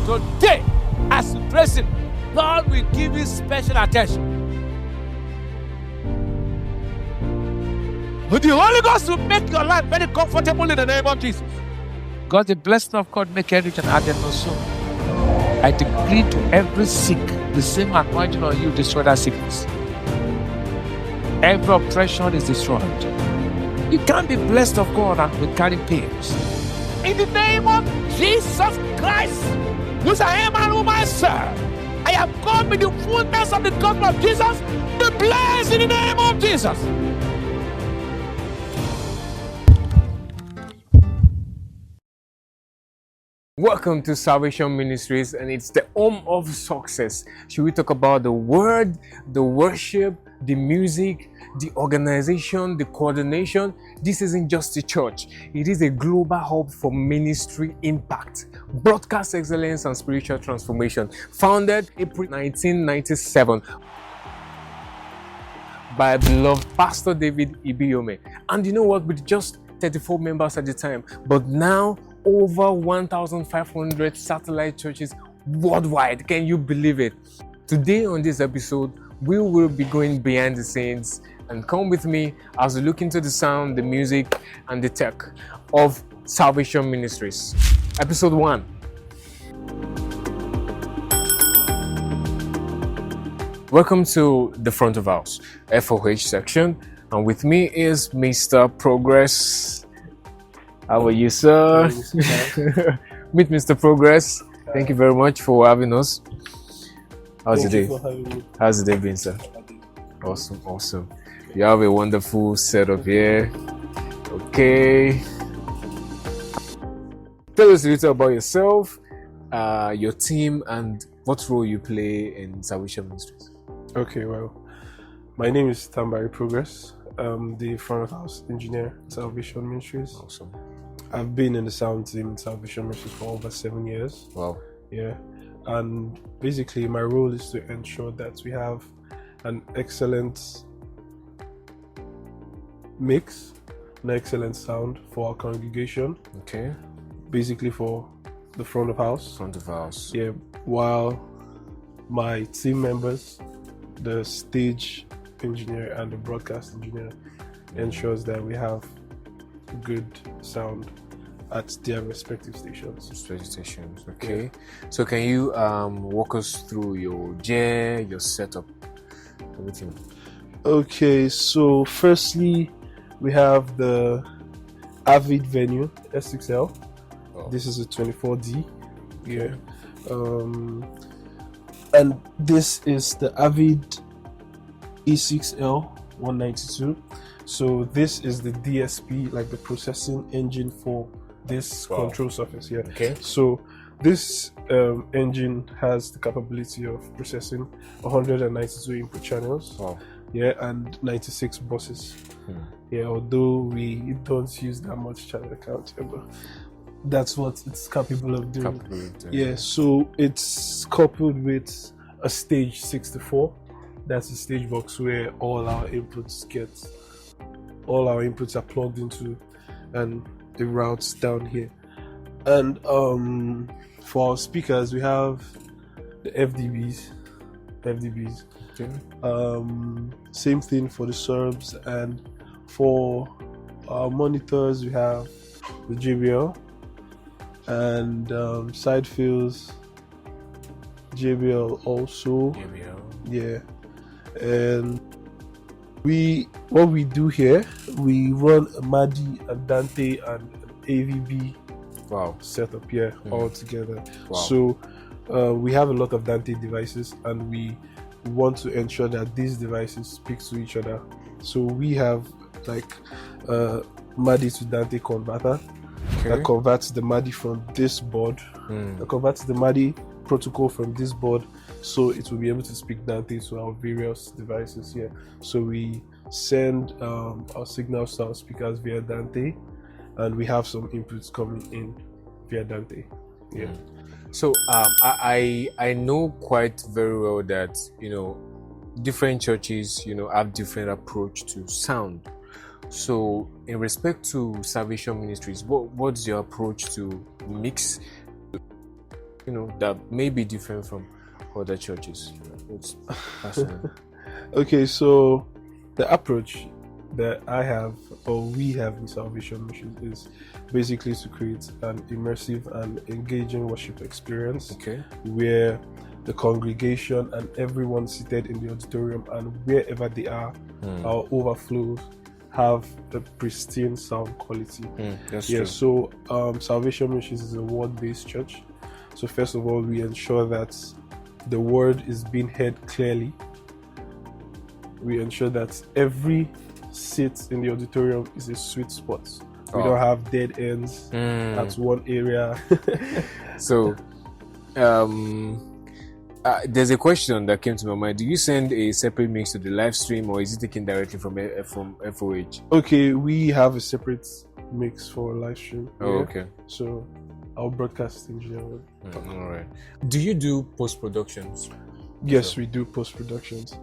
Today, as you praise Him, God will give you special attention. The Holy Ghost will make your life very comfortable in the name of Jesus. God, the blessing of God, make it rich and add no sorrow. I decree to every sick, the same anointing on you destroy that sickness. Every oppression is destroyed. You can't be blessed of God and be carrying pains. In the name of Jesus Christ, whose I am and whom I serve, I have come with the fullness of the gospel of Jesus, be blessed in the name of Jesus. Welcome to Salvation Ministries, and it's the home of success. Should we talk about the word, the worship, the music, the organization, the coordination? This isn't just a church. It is a global hub for ministry impact, broadcast excellence, and spiritual transformation. Founded April 1997 by beloved Pastor David Ibiyeomie. And you know what? With just 34 members at the time, but now over 1,500 satellite churches worldwide. Can you believe it? Today on this episode, we will be going behind the scenes, and come with me as we look into the sound, the music, and the tech of Salvation Ministries. Episode 1. Welcome to the front of house, FOH section, and with me is Mr. Progress. How are you, sir? Meet Mr. Progress. Thank you very much for having us. How's the day? How's the day been, sir? Awesome. You have a wonderful setup here. Okay. Tell us a little about yourself, your team, and what role you play in Salvation Ministries. Okay, well, my name is Tambari Progress. I'm the front of house engineer at Salvation Ministries. Awesome. I've been in the sound team in Salvation Ministries for over 7 years. Wow. Yeah. And basically my role is to ensure that we have an excellent mix, an excellent sound for our congregation. Okay. Basically for the front of house. Front of house. Yeah. While my team members, the stage engineer and the broadcast engineer, ensures that we have good sound at their respective stations. Okay. So can you walk us through your gear, your setup, everything? Okay, so firstly we have the Avid venue S6L. Oh. This is a 24D. Yeah. And this is the Avid E6L 192. So this is the DSP, like the processing engine for this control surface here. Okay. So this engine has the capability of processing 192 input channels. Wow. Yeah, and 96 buses. Yeah, although we don't use that much channel count, but that's what it's capable of doing. Yeah, so it's coupled with a stage 64. That's a stage box where all our inputs are plugged into, and it routes down here. And for our speakers we have the FDBs. Okay. Same thing for the subs, and for our monitors we have the JBL and side fields JBL also. Yeah. And what we do here, we run a MADI, a Dante, and an AVB setup here all together. Wow. So we have a lot of Dante devices, and we want to ensure that these devices speak to each other. So we have like a MADI to Dante converter that converts the MADI from this board, that converts the MADI protocol from this board, so it will be able to speak Dante to our various devices here. So we send our signals to our speakers via Dante, and we have some inputs coming in via Dante. Yeah. So I know quite very well that different churches have different approach to sound. So in respect to Salvation Ministries, what's your approach to mix? that may be different from other churches? It's personal. Okay, so the approach that I have, or we have in Salvation Ministries, is basically to create an immersive and engaging worship experience, where the congregation and everyone seated in the auditorium and wherever they are, our overflows have a pristine sound quality. That's true. So Salvation Ministries is a word-based church. So first of all, we ensure that the word is being heard clearly. We ensure that every seat in the auditorium is a sweet spot. We don't have dead ends at one area. So, there's a question that came to my mind. Do you send a separate mix to the live stream, or is it taken directly from FOH? Okay, we have a separate mix for live stream. Okay. So, our broadcast engineer. All right. Do you do post productions? Yes, we do post productions.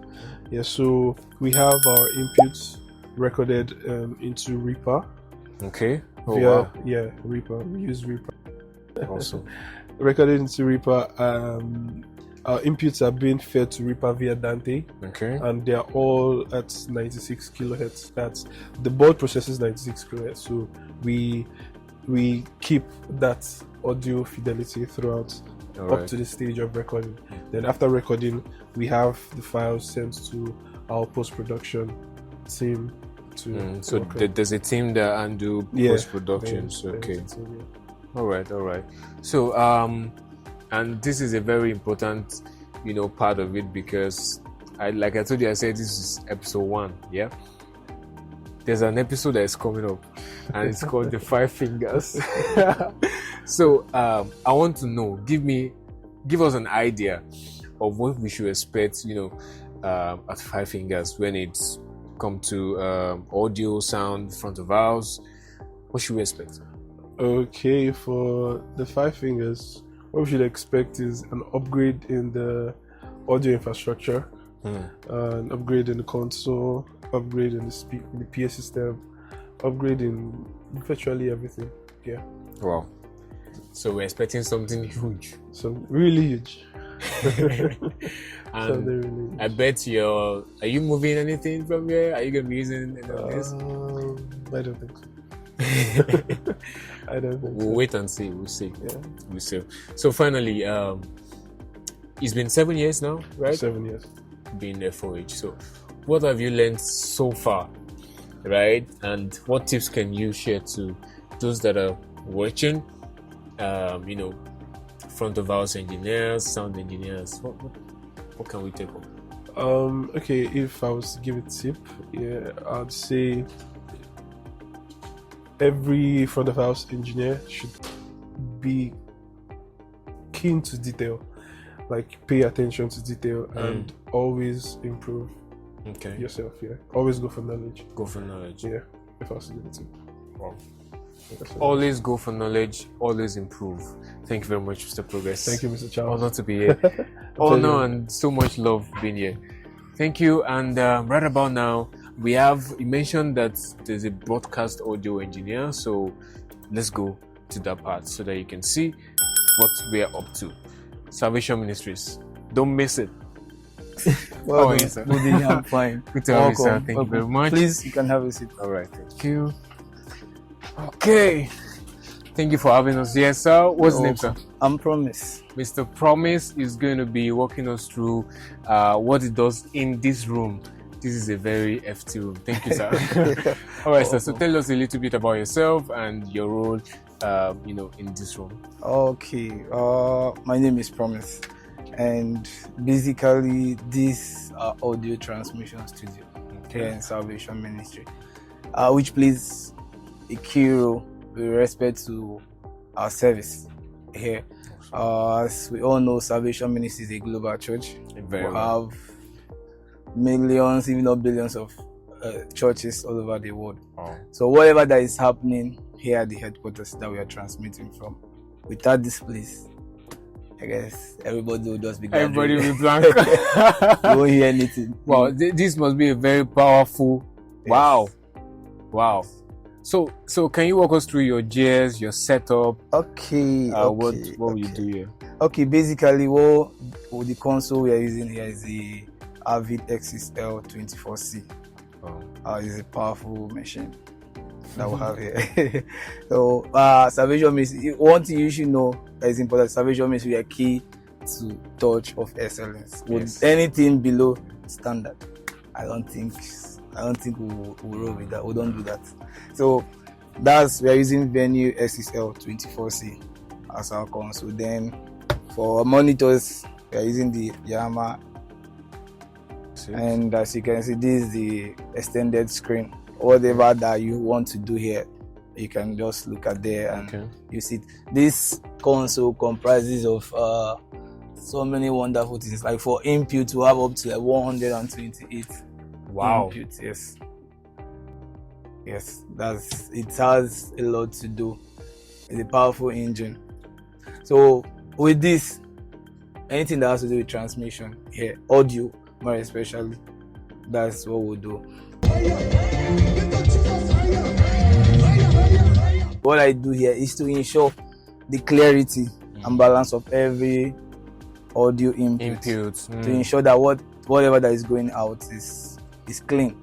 Yeah, so we have our inputs recorded into Reaper. Okay. Wow. Yeah, Reaper. We use Reaper. Awesome. Recorded into Reaper. Our inputs are being fed to Reaper via Dante. Okay. And they are all at 96 kilohertz. That's the board processes 96 kilohertz. So we keep that audio fidelity throughout up to the stage of recording. Then after recording, we have the files sent to our post-production team to so there's a team that undo post-production. Okay. All right. So and this is a very important part of it, because I told you, I said this is episode 1. Yeah, there's an episode that is coming up and it's called the 5 fingers. So I want to know, give us an idea of what we should expect at 5 fingers when it's come to audio, sound, front of house. What should we expect? Okay, for the 5 fingers, what we should expect is an upgrade in the audio infrastructure, an upgrade in the console, upgrade in the PA system, upgrade in virtually everything. Yeah. Wow. So we're expecting something huge. Something really huge. And really huge. I bet are you moving anything from here? Are you going to be using any of this? I don't think so. I don't think We'll wait and see. We'll see. Yeah. We'll see. So finally, it's been 7 years now, right? 7 years. Being FOH. So what have you learned so far, right? And what tips can you share to those that are watching? Front of house engineers, sound engineers. What can we take on? Okay, if I was to give a tip, I'd say every front of house engineer should be keen to detail, like pay attention to detail and always improve yourself. Yeah, always go for knowledge. Yeah, if I was to give a tip. Wow. Always go for knowledge, always improve. Thank you very much, Mr. Progress. Thank you, Mr. Charles. Honor to be here. Honor and so much love being here. Thank you. And right about now, you mentioned that there's a broadcast audio engineer. So let's go to that part so that you can see what we are up to. Salvation Ministries. Don't miss it. Well, yes, sir. I'm fine. Good to have you, sir. Thank you very much. Please, you can have a seat. All right. Thank you. Okay. Thank you for having us here, sir. What's the name, sir? I'm Promise. Mr. Promise is going to be walking us through what it does in this room. This is a very FT room. Thank you, sir. All right, sir. So tell us a little bit about yourself and your role, in this room. Okay. My name is Promise, and basically this audio transmission studio here in Salvation Ministry, which plays a key role with respect to our service here. As we all know, Salvation Ministries is a global church. We have millions, even not billions of churches all over the world. So whatever that is happening here at the headquarters that we are transmitting from, without this place, I guess everybody will just be gathering. Everybody will be blank. You won't hear anything. Wow, this must be a very powerful. Yes. Wow. So can you walk us through your gears, your setup? Okay. What will you do here? Okay, basically, what the console we are using here is the Avid XSL 24C. It's a powerful machine that we have here. So, Salvation Ministries, one thing you should know that is important, Salvation Ministries, we are key to touch of excellence. With anything below standard, I don't think we'll roll with that. We don't do that. So, we are using Venue XSL 24C as our console. Then, for monitors, we are using the Yamaha. And as you can see, this is the extended screen. Whatever that you want to do here, you can just look at there and you see. This console comprises of so many wonderful things. Like for input, to have up to like 128 inputs. Yes, it has a lot to do. It's a powerful engine. So with this, anything that has to do with transmission here, audio more especially, that's what we'll do. What I do here is to ensure the clarity and balance of every audio input. To ensure that whatever that is going out is clean,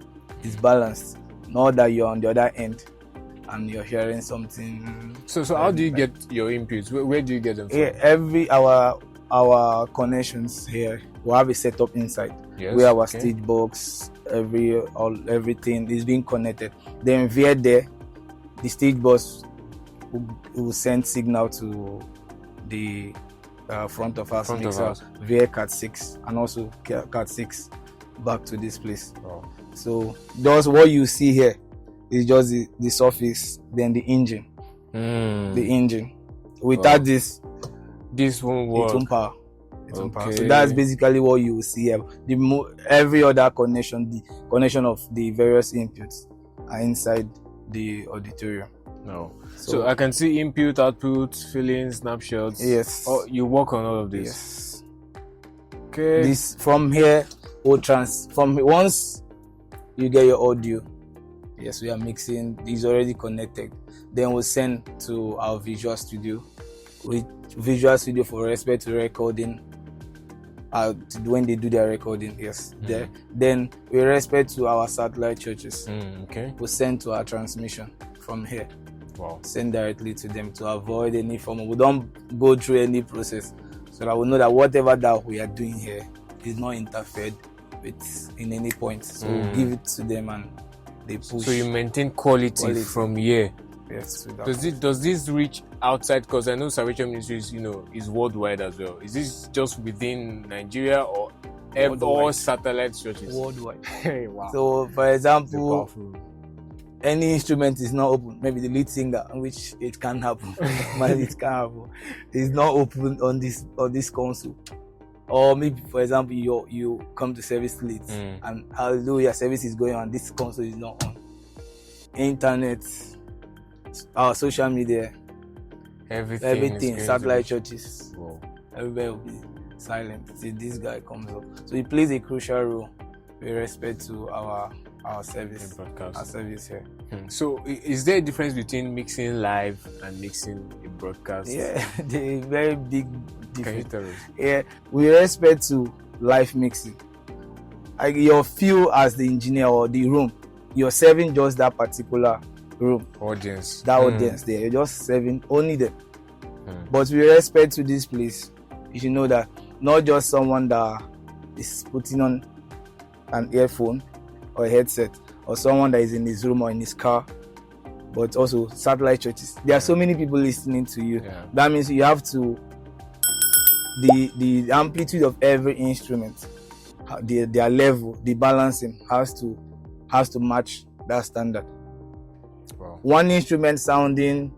is balanced, not that you're on the other end and you're hearing something. So how do you get your inputs? Where do you get them from? Yeah, our connections here, we have a setup inside where our stage box, everything is being connected. Then via there, the stage box will send signal to the front of us mixer via Cat 6 and also Cat 6 back to this place. So that's what you see here is just the surface, then the engine. The engine. Without this won't work. It won't power. So that's basically what you will see here. Every other connection, the connection of the various inputs are inside the auditorium. So I can see input, output, filling, snapshots. Yes. Oh, you work on all of this. Yes. Okay. This from here once you get your audio. Yes, we are mixing. It's already connected. Then we'll send to our Visual Studio. With Visual Studio for respect to recording. When they do their recording, there. Then we respect to our satellite churches. We'll send to our transmission from here. Send directly to them to avoid any form. We don't go through any process, so that we know that whatever that we are doing here is not interfered with in any point. So we'll give it to them and they push. So you maintain quality from here. Yes. Does this reach outside? Because I know Salvation Ministries, is worldwide as well. Is this just within Nigeria or all satellite churches? Worldwide. Wow. So, for example, any instrument is not open. Maybe the lead singer, which it can happen, but it can happen. It's not open on this console. Or maybe, for example, you come to service late and hallelujah, service is going on. This console is not on. Internet. Our social media, everything, satellite churches, everywhere will be silent till this guy comes up. So he plays a crucial role with respect to our service, our service here. So is there a difference between mixing live and mixing a broadcast? Yeah, the very big difference. Can you tell us? Yeah, with respect to live mixing, your feel as the engineer or the room, you're serving just that particular room audience there. You're just serving only them. But with respect to this place, you should know that not just someone that is putting on an earphone or a headset or someone that is in his room or in his car, but also satellite churches. There are so many people listening to you. That means you have to the amplitude of every instrument, their level, the balancing has to match that standard. One instrument sounding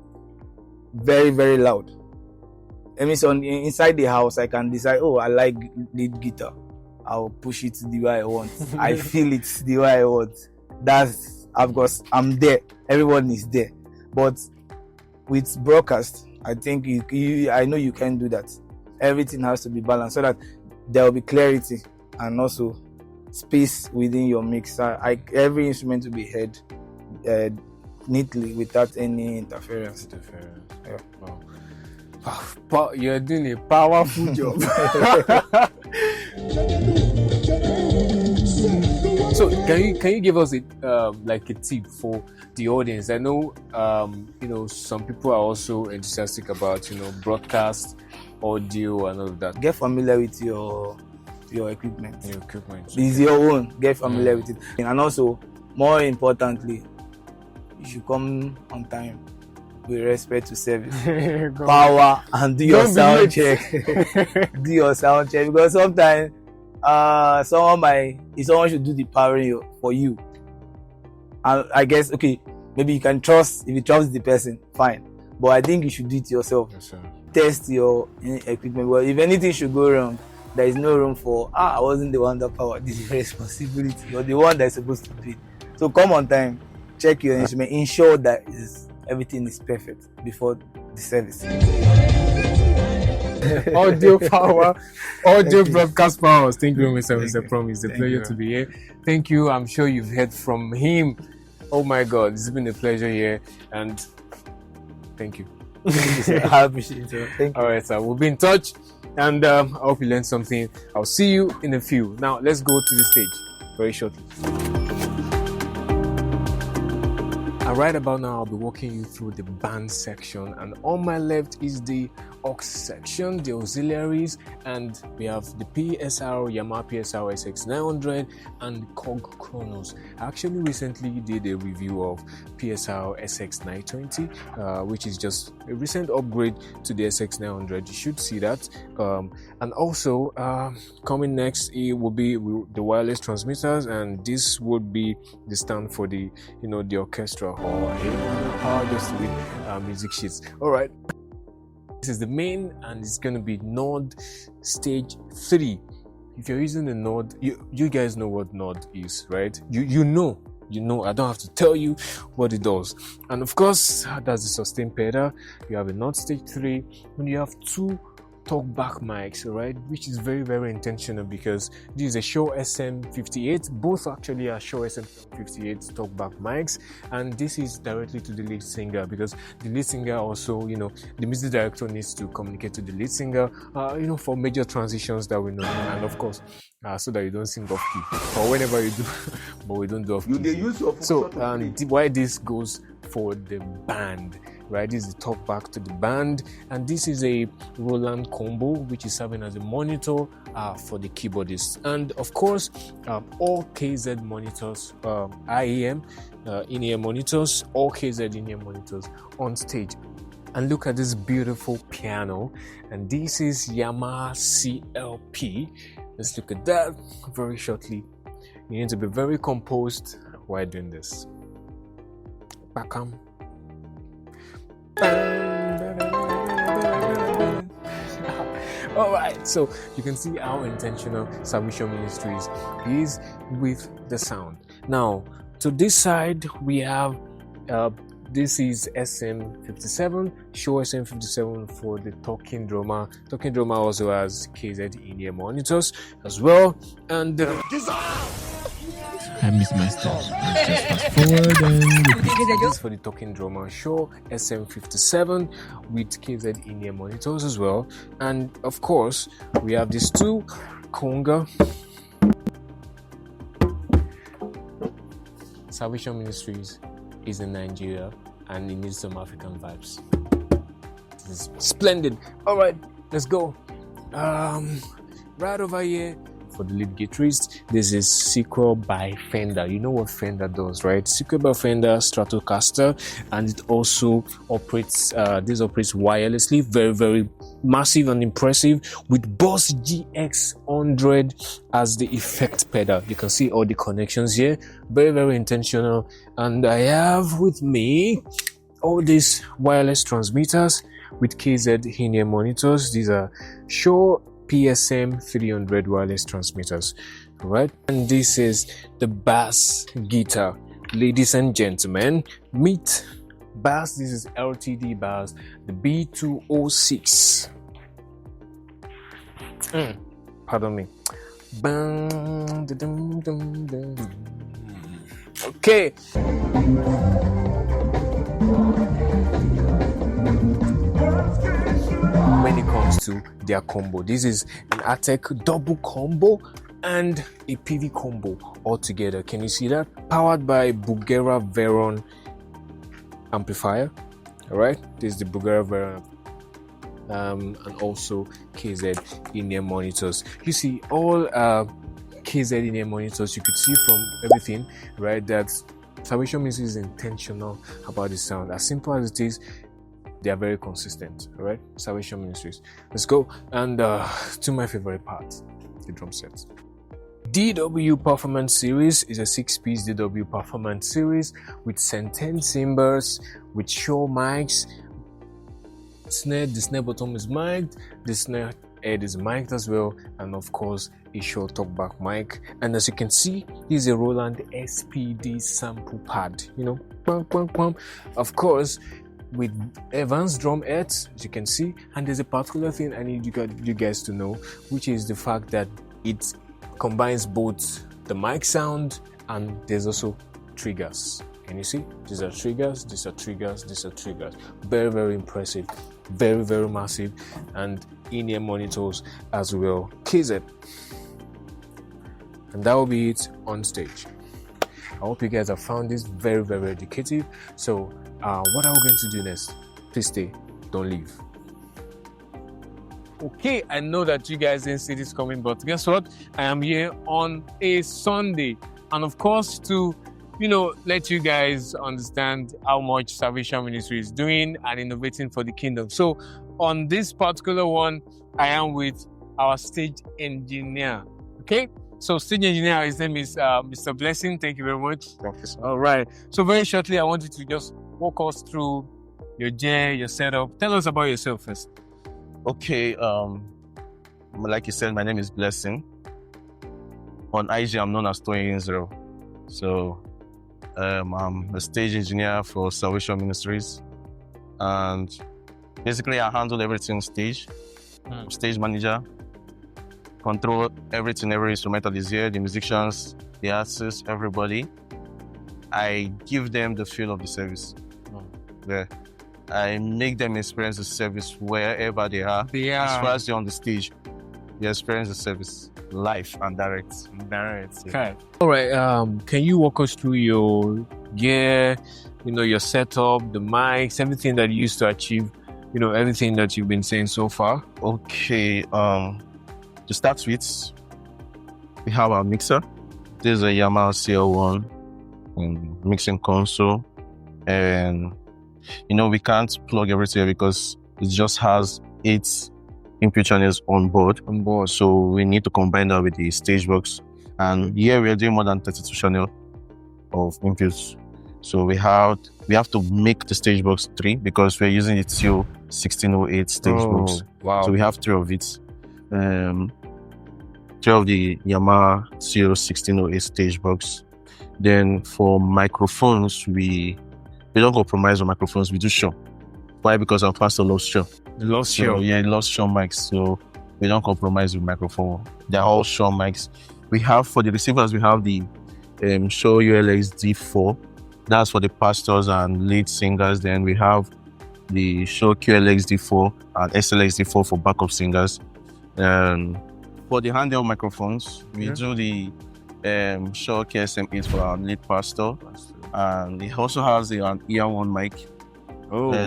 very, very loud. That means inside the house, I can decide, I like lead guitar. I'll push it the way I want. I feel it the way I want. Because I'm there. Everyone is there. But with broadcast, I think I know you can do that. Everything has to be balanced so that there will be clarity and also space within your mix. Every instrument will be heard neatly without any interference. Yeah. Wow. You're doing a powerful job. So can you give us a like a tip for the audience? I know some people are also enthusiastic about broadcast, audio, and all of that. Get familiar with your equipment. It's Okay. your own. Get familiar with it, and also more importantly, you should come on time with respect to service, power, and do your sound check. Do your sound check, because sometimes someone should do the powering for you, and I guess maybe you can trust. If you trust the person, fine, but I think you should do it yourself. Yes, sir. Test your equipment. Well, if anything should go wrong, there is no room for I wasn't the one that powered. This is your responsibility. You're the one that's supposed to do it. So come on time, check your instrument, ensure that everything is perfect before the service. Audio power, audio broadcast powers. Thank you, Mr. Promise. It's a pleasure to be here. Thank you. I'm sure you've heard from him. Oh my God, it's been a pleasure here, and thank you. I appreciate it. Thank you. All right, sir. We'll be in touch, and I hope you learned something. I'll see you in a few. Now, let's go to the stage very shortly. And right about now, I'll be walking you through the band section, and on my left is the aux section, the auxiliaries, and we have the PSR, Yamaha PSR SX900 and COG Chronos. I actually recently did a review of PSR SX920, which is just a recent upgrade to the SX900. You should see that. And also, coming next, it will be the wireless transmitters, and this would be the stand for the orchestra or just with music sheets. All right. This is the main, and it's going to be Node stage 3. If you're using the Node, you guys know what Node is, right? You know, I don't have to tell you what it does. And of course, that's the sustain pedal. You have a Node stage 3, and you have 2 talkback mics, right? Which is very, very intentional, because this is a Shure SM58. Both actually are Shure SM58 talkback mics, and this is directly to the lead singer, because the lead singer also, the music director needs to communicate to the lead singer, for major transitions that we know, and of course, so that you don't sing off key, or whenever you do, but we don't do off key. So, why this goes for the band, right? This is the talkback to the band, and this is a Roland combo, which is serving as a monitor for the keyboardist, and of course, all KZ monitors, IEM in-ear monitors, all KZ in-ear monitors on stage. And look at this beautiful piano, and this is Yamaha CLP. Let's look at that very shortly. You need to be very composed while doing this. Backham. All right, so you can see how intentional Salvation Ministries is with the sound. Now, to this side, we have this is SM57, Shure SM57 for the talking drummer. Talking drummer also has KZ in-ear monitors as well, and I missed my step. Let's just fast forward and this is for the talking drummer, Shure SM57 with KZ in-ear monitors as well. And of course, we have these 2 conga. Salvation Ministries is in Nigeria, and it needs some African vibes. This is splendid. All right, let's go. Right over here for the lead guitarist, this is Sequel by Fender. You know what Fender does, right? Sequel by Fender Stratocaster, and it also operates. This operates wirelessly, very, very massive and impressive, with Boss GX100 as the effect pedal. You can see all the connections here, very, very intentional. And I have with me all these wireless transmitters with KZ in-ear monitors. These are Shure PSM 300 wireless transmitters. All right, and this is the bass guitar. Ladies and gentlemen, meet bass. This is LTD bass, the B206. Pardon me. Okay. when it comes to their combo. This is an Atec double combo and a PV combo all together. Can you see that? Powered by Bugera Veyron amplifier. All right, this is the Bugera Veyron and also KZ in-ear monitors. You see all KZ in-ear monitors. You could see from everything, right, that Salvation Ministries is intentional about the sound. As simple as it is, they are very consistent. All right, Salvation Ministries. Let's go and to my favorite part, the drum set. DW Performance Series is a 6-piece DW Performance Series with sentient cymbals, with Shure mics. The snare bottom is mic'd, the snare head is mic'd as well, and of course a Shure talkback mic. And as you can see, this is a Roland SPD sample pad, you know, bum, bum, bum. Of course with advanced drum heads, as you can see. And there's a particular thing I need you guys to know, which is the fact that it combines both the mic sound and there's also triggers. Can you see? These are triggers, these are triggers, these are triggers. Very, very impressive. Very, very massive. And in-ear monitors as well. KZ. And that will be it on stage. I hope you guys have found this very, very educative. So what are we going to do next? Please stay, don't leave. Okay, I know that you guys didn't see this coming, but guess what? I am here on a Sunday. And of course, to let you guys understand how much Salvation Ministry is doing and innovating for the kingdom. So on this particular one, I am with our stage engineer. Okay, so stage engineer, his name is Mr. Blessing. Thank you very much. All right. So very shortly, I want you to just walk us through your gear, your setup. Tell us about yourself first. Okay, like you said, my name is Blessing. On IG, I'm known as Tony Inzero. So I'm a stage engineer for Salvation Ministries. And basically, I handle everything stage. Stage manager, control everything, every instrument that is here, the musicians, the artists, everybody. I give them the feel of the service. Yeah. I make them experience the service wherever they are. As far as they're on the stage, they experience the service live and direct. Yeah. Okay. All right. Can you walk us through your gear, your setup, the mics, everything that you used to achieve, everything that you've been saying so far? Okay. To start with, we have our mixer. This is a Yamaha CL1 mixing console, and we can't plug everything because it just has 8 input channels on board. So we need to combine that with the stage box. And here we are doing more than 32 channels of inputs. So we have to make the stage box 3 because we're using the TO 1608 stage box. Wow. So we have 3 of it. 3 of the Yamaha TO 1608 stage box. Then for microphones, we don't compromise on microphones, we do Shure. Why? Because our pastor loves Shure. Loves Shure? Yeah, he loves Shure mics, so we don't compromise with microphone. They're all Shure mics. We have, for the receivers, we have the Shure ULX D4. That's for the pastors and lead singers. Then we have the Shure QLX D4 and SLX D4 for backup singers. For the handheld microphones, we do the Shure KSM8 for our lead pastor. And it also has an ear1 mic.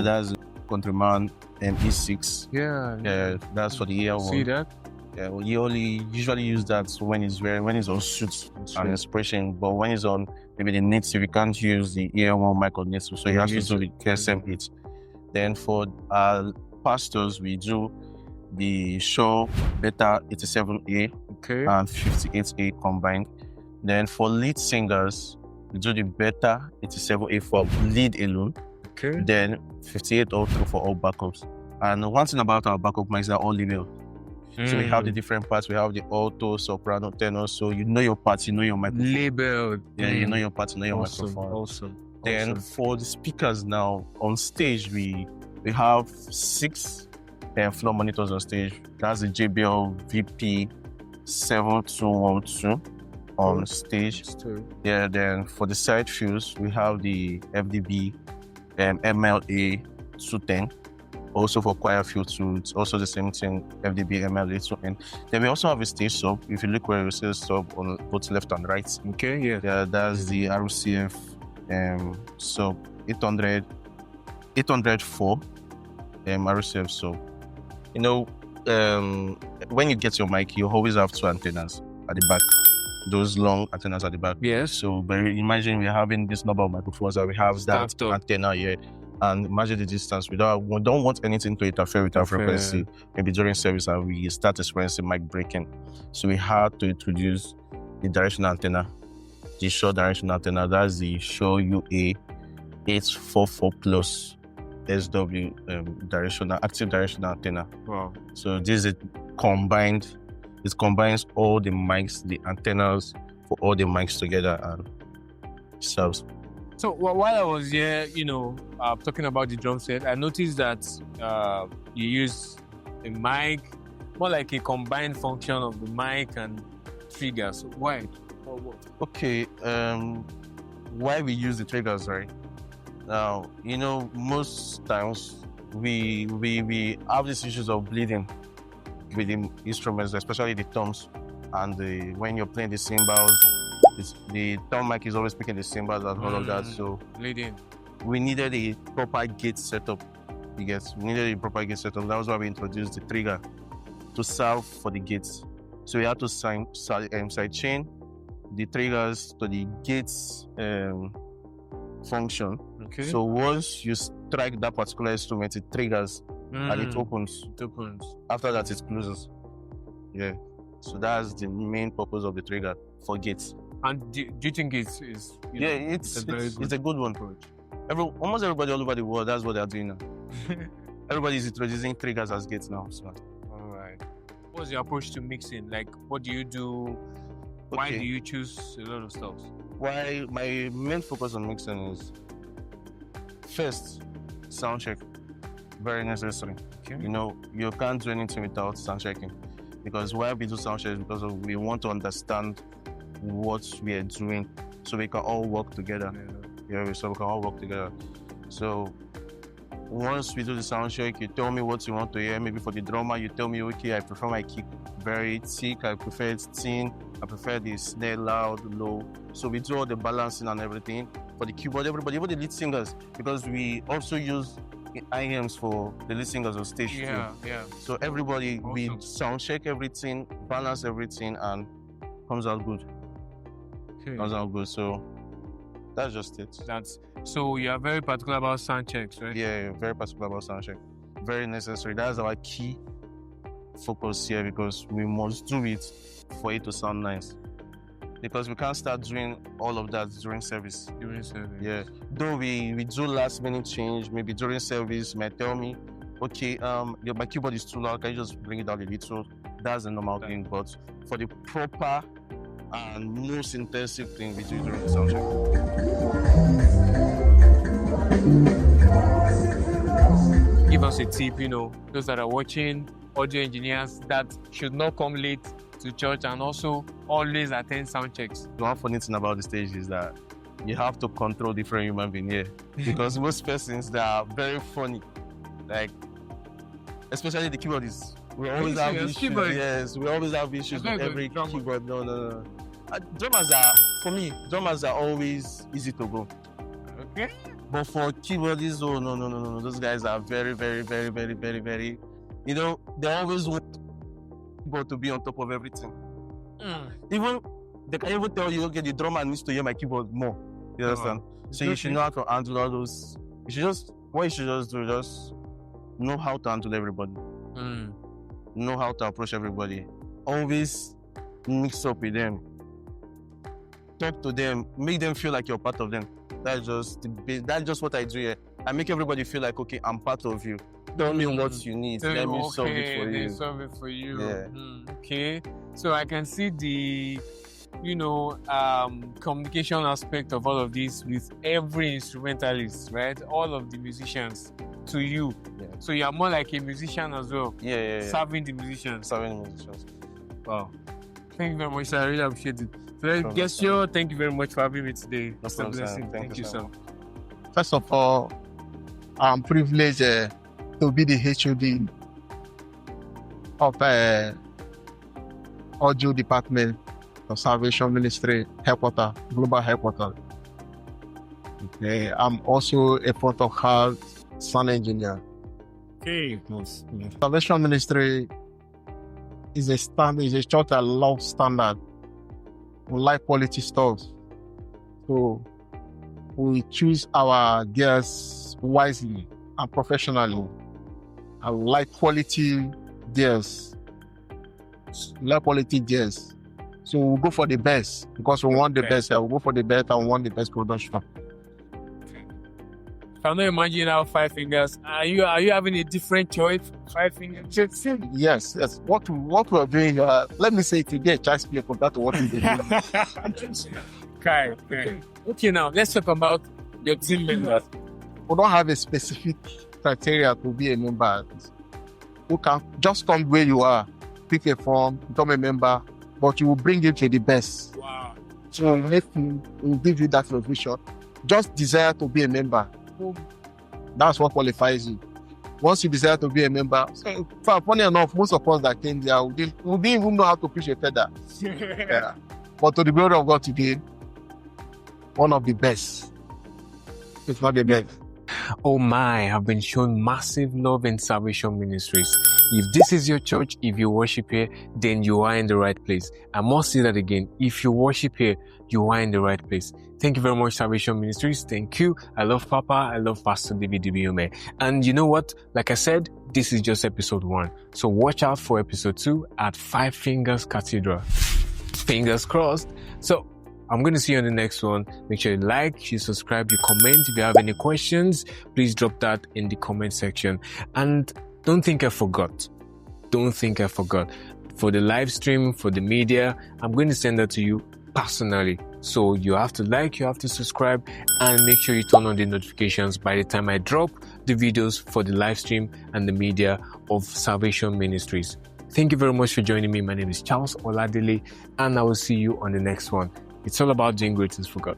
That's Countryman E6. Yeah, that's for the ear1. See that? Yeah, we usually use that when it's on shoots and expression, but when it's on maybe the native, we can't use the ear1 mic on native, so you have to do the KSM8. Then for our pastors, we do the Shure Beta 87A and 58A combined. Then for lead singers, we do the Beta 87A for lead alone. Then 5802 for all backups. And one thing about our backup mics, they're all labeled. So we have the different parts. We have the alto, soprano, tenor. So you know your parts, you know your microphone. Labeled. Yeah, you know your parts, you know your microphone. Awesome. Then for the speakers now, on stage, we have 6 floor monitors on stage. That's the JBL VP 7212 on stage. Yeah, then for the side fields, we have the FDB MLA 210. Also for choir field too, it's also the same thing, FDB MLA 210. Then we also have a stage sub. If you look where it says sub on both left and right. Okay, yeah. Yeah, that's the RCF sub 804 RCF sub. You know, when you get your mic, you always have two antennas at the back. Those long antennas at the back. Yes. So imagine we're having this number of microphones that we have that Stacked up. antenna here. And imagine the distance. We don't want anything to interfere with our frequency. Maybe during service and we start experiencing mic breaking. So we had to introduce the directional antenna, the Shure directional antenna. That's the Shure UA 844 plus SW active directional antenna. Wow. So this is combined. It combines all the mics, the antennas for all the mics together and serves. So while I was here, talking about the drum set, I noticed that you use a mic, more like a combined function of the mic and triggers. Why? Okay, why we use the triggers, right? Now, most times we have these issues of bleeding with the instruments, especially the toms, and when you're playing the cymbals, the thumb mic is always picking the cymbals and all of that. So bleeding. We needed a proper gate setup. We needed a proper gate setup. That was why we introduced the trigger to serve for the gates. So we had to side chain the triggers to the gates function. Okay. So once you strike that particular instrument, it triggers and it opens. It opens. After that, it closes. Yeah. So that's the main purpose of the trigger for gates. And do you think it's it's a good one. Almost everybody all over the world, that's what they're doing now. Everybody is introducing triggers as gates now. So. All right. What's your approach to mixing? Like, what do you do? Why do you choose a lot of stuff? Why my main focus on mixing is first sound check, very necessary. Okay. You can't do anything without sound checking, because why we do sound check is because we want to understand what we are doing, so we can all work together. So we can all work together. So once we do the sound check, you tell me what you want to hear. Maybe for the drummer, you tell me, okay, I prefer my kick very thick, I prefer it thin, I prefer the snare loud, low. So we do all the balancing and everything. For the keyboard, everybody, even the lead singers, because we also use IMs for the lead singers on stage too. Yeah. So everybody, we sound check everything, balance everything, and comes out good. Okay. Comes out good. So that's just it. So you are very particular about sound checks, right? Yeah, very particular about sound check. Very necessary. That's our key focus here, because we must do it for it to sound nice. Because we can't start doing all of that during service. Yeah. Though we do last minute change, maybe during service, you might tell me, okay, my keyboard is too loud, can you just bring it down a little? That's a normal thing. But for the proper and most intensive thing, we do it during the sound check. Give us a tip, those that are watching, audio engineers that should not come late to church and also always attend sound checks. The one funny thing about the stage is that you have to control different human beings here, because most persons, they are very funny. Like, especially the keyboardists. We always have issues. Yes, we always have issues with every keyboard. No. Drummers are always easy to go. Okay. But for keyboardists, no. Those guys are very, very, very, very, very, very, they always want keyboard to be on top of everything. Even, they can even tell you, okay, the drummer needs to hear my keyboard more. You understand? So you should know how to handle all those. What you should just do, just know how to handle everybody. Know how to approach everybody. Always mix up with them. Talk to them. Make them feel like you're part of them. That's just what I do here. I make everybody feel like, okay, I'm part of you. Tell me what you need. Let me solve it for you. Solve it for you. Yeah. Okay. So I can see the, communication aspect of all of this with every instrumentalist, right? All of the musicians to you. Yeah. So you are more like a musician as well. Yeah. Serving the musicians. Wow. Thank you very much, sir. I really appreciate it. So guest show, thank you very much for having me today. No Mr. Blessing. Thank you, sir. First of all, I'm privileged to be the HOD of audio department of Salvation Ministry headquarters, global headquarters. Okay, I'm also a protocol sound engineer. Okay. Salvation Ministry is a church that loves standard. We like quality stuff. So we choose our gears wisely and professionally. I like quality gears. Like quality gears. So we'll go for the best because we want the best. We'll go for the best and we want the best production. I'm not imagining how 5 fingers. Are you having a different choice? 5 fingers? Yes. What we're doing, let me say, to get a chance play compared to what we did. Okay, now let's talk about your team members. We don't have a specific criteria to be a member. You can just come where you are, pick a form, become a member, but you will bring it to the best. Wow. So we'll give you that provision. Just desire to be a member. That's what qualifies you. Once you desire to be a member, so funny enough, most of us that came there, we didn't even know how to push a feather. Yeah. But to the glory of God today, one of the best. It's not the best. Oh my, I've been shown massive love in Salvation Ministries. If this is your church, if you worship here, then you are in the right place. I must say that again. If you worship here, you are in the right place. Thank you very much, Salvation Ministries. Thank you. I love Papa. I love Pastor David Ibiyeomie. And you know what? Like I said, this is just episode 1. So watch out for episode 2 at 5 Fingers Cathedral. Fingers crossed. So I'm going to see you on the next one. Make sure you like, you subscribe, you comment. If you have any questions, please drop that in the comment section. And don't think I forgot. Don't think I forgot. For the live stream, for the media, I'm going to send that to you personally. So you have to like, you have to subscribe, and make sure you turn on the notifications by the time I drop the videos for the live stream and the media of Salvation Ministries. Thank you very much for joining me. My name is Charles Oladele, and I will see you on the next one. It's all about doing great things for God.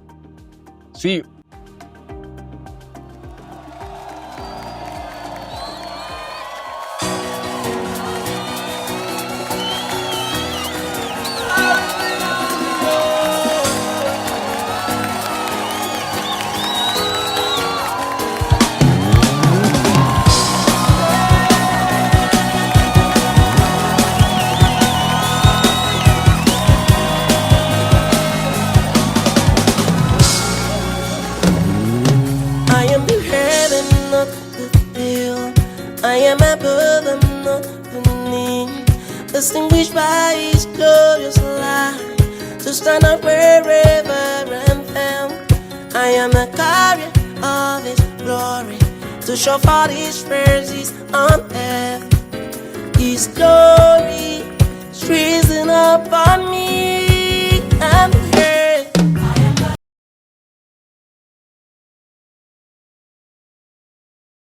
See you. Distinguished by His glorious light, to stand up wherever I'm found. I am a carrier of His glory, to show forth His praises on earth. His glory is risen upon me.